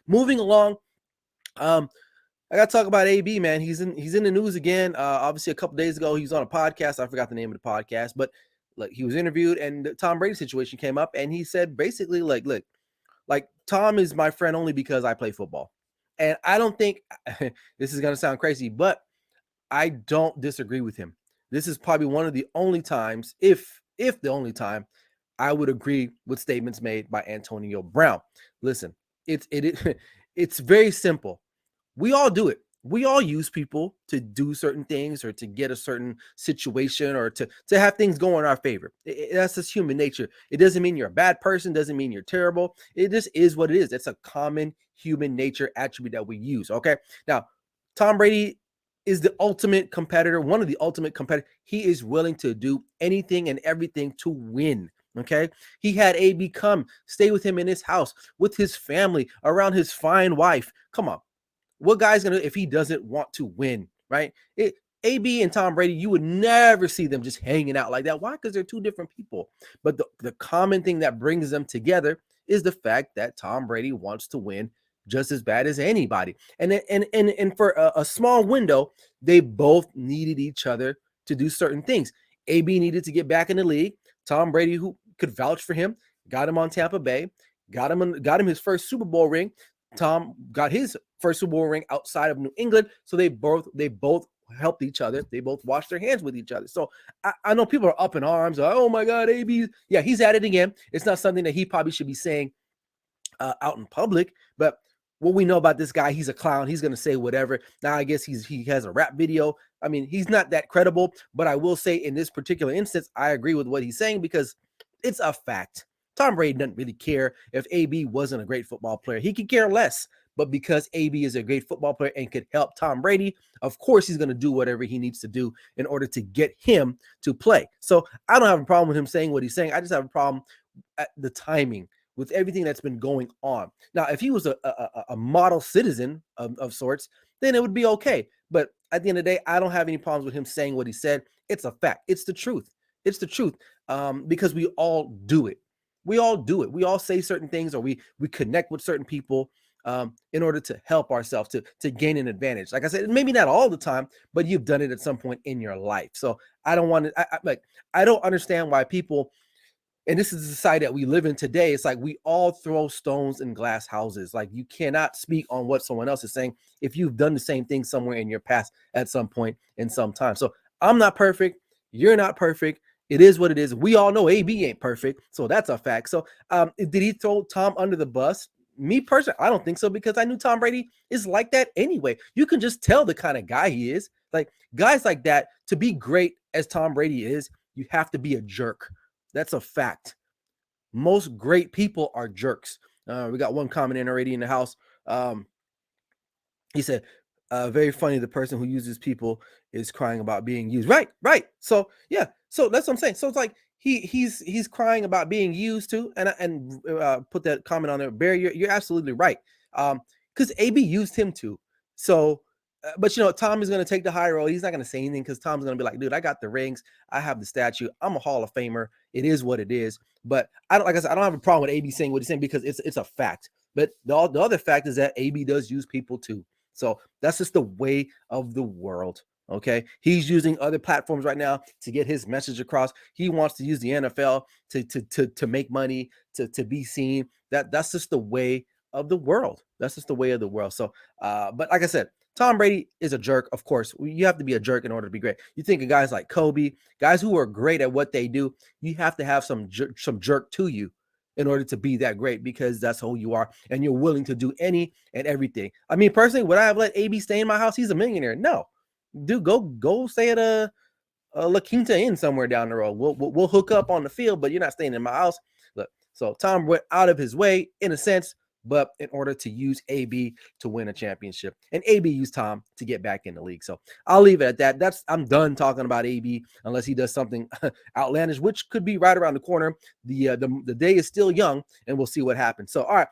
moving along. I got to talk about AB, man. He's in the news again. Obviously, a couple days ago, he was on a podcast. I forgot the name of the podcast, but like he was interviewed, and the Tom Brady situation came up, and he said basically, like, look, like Tom is my friend only because I play football, and I don't think this is gonna sound crazy, but I don't disagree with him. This is probably one of the only times, if the only time, I would agree with statements made by Antonio Brown. Listen, it's very simple. We all do it. We all use people to do certain things or to get a certain situation or to have things go in our favor. That's just human nature. It doesn't mean you're a bad person, doesn't mean you're terrible. It just is what it is. It's a common human nature attribute that we use. Okay. Now, Tom Brady is the ultimate competitor, one of the ultimate competitors. He is willing to do anything and everything to win. Okay. He had AB come stay with him in his house, with his family, around his fine wife. Come on. What guy's gonna if he doesn't want to win, right? AB and Tom Brady, you would never see them just hanging out like that. Why? Because they're two different people. But the common thing that brings them together is the fact that Tom Brady wants to win just as bad as anybody. And for a small window, they both needed each other to do certain things. AB needed to get back in the league. Tom Brady, who could vouch for him, got him on Tampa Bay, got him his first Super Bowl ring. Tom got his first Super Bowl ring outside of New England, so they both helped each other. They both washed their hands with each other. So I know people are up in arms. Like, oh my God, AB, yeah, he's at it again. It's not something that he probably should be saying out in public, but what we know about this guy, he's a clown. He's gonna say whatever. Now I guess he has a rap video. I mean, he's not that credible, but I will say in this particular instance, I agree with what he's saying because it's a fact. Tom Brady doesn't really care if AB wasn't a great football player. He could care less. But because AB is a great football player and could help Tom Brady, of course he's going to do whatever he needs to do in order to get him to play. So I don't have a problem with him saying what he's saying. I just have a problem at the timing with everything that's been going on. Now, if he was a model citizen of sorts, then it would be okay. But at the end of the day, I don't have any problems with him saying what he said. It's a fact. It's the truth. It's the truth because we all do it. We all do it. We all say certain things or we connect with certain people in order to help ourselves to gain an advantage. Like I said, maybe not all the time, but you've done it at some point in your life. So I don't want to, I don't understand why people, and this is the society that we live in today. It's like we all throw stones in glass houses. Like you cannot speak on what someone else is saying if you've done the same thing somewhere in your past at some point in some time. So I'm not perfect. You're not perfect. It is what it is. We all know AB ain't perfect. So that's a fact. So did he throw Tom under the bus? Me personally, I don't think so because I knew Tom Brady is like that anyway. You can just tell the kind of guy he is. Like guys like that, to be great as Tom Brady is, you have to be a jerk. That's a fact. Most great people are jerks. We got one comment in already in the house. He said, very funny. The person who uses people is crying about being used. Right. So yeah. So that's what I'm saying. So it's like he's crying about being used too. And put that comment on there. Barry, you're absolutely right. Because AB used him too. So, but Tom is going to take the high road. He's not going to say anything because Tom's going to be like, dude, I got the rings. I have the statue. I'm a Hall of Famer. It is what it is. But I don't have a problem with AB saying what he's saying because it's a fact. But the other fact is that AB does use people too. So that's just the way of the world. Okay. He's using other platforms right now to get his message across. He wants to use the NFL to make money, to be seen. That's just the way of the world. That's just the way of the world. So, but like I said, Tom Brady is a jerk. Of course, you have to be a jerk in order to be great. You think of guys like Kobe, guys who are great at what they do. You have to have some jerk to you in order to be that great because that's who you are and you're willing to do any and everything. I mean, personally, would I have let AB stay in my house? He's a millionaire. No, dude, go stay at a La Quinta Inn somewhere down the road. We'll hook up on the field, but you're not staying in my house. Look, so Tom went out of his way in a sense, but in order to use AB to win a championship, and AB used Tom to get back in the league. So I'll leave it at that. I'm done talking about AB unless he does something outlandish, which could be right around the corner. The day is still young, and we'll see what happens. So, all right.